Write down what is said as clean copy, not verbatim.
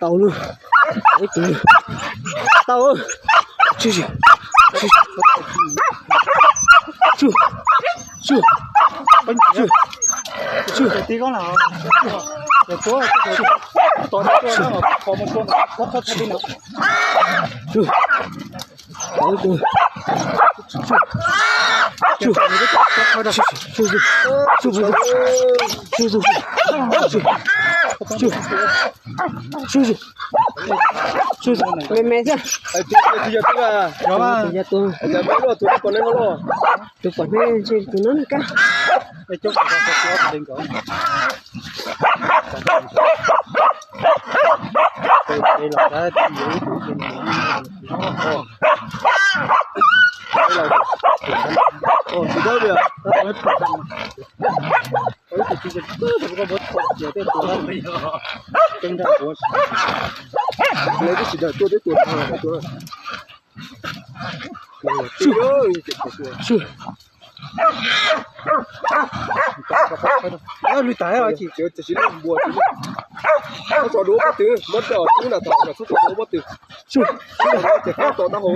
tàu luôn đấy từ tàu ơi chưa tí con nào để tối tối nó có một con có đi nào chưa tàu từ mẹ chứ bây giờ tôi là nó mà bây giờ tôi còn lên nó tôi còn lên trên tôi nói cả để chúc cho nó đỉnh cỡ đây là cái thì đó bây giờ nó mới phát triển ôi thì chỉ có một chuyện thế tôi trên đó của lấy cái gì đó tôi đấy tôi lùi tái à chị chỉ là buồn nó cho đố cái thứ mất rồi thứ là tao là số đố mất từ chú nó chỉ có tao hồ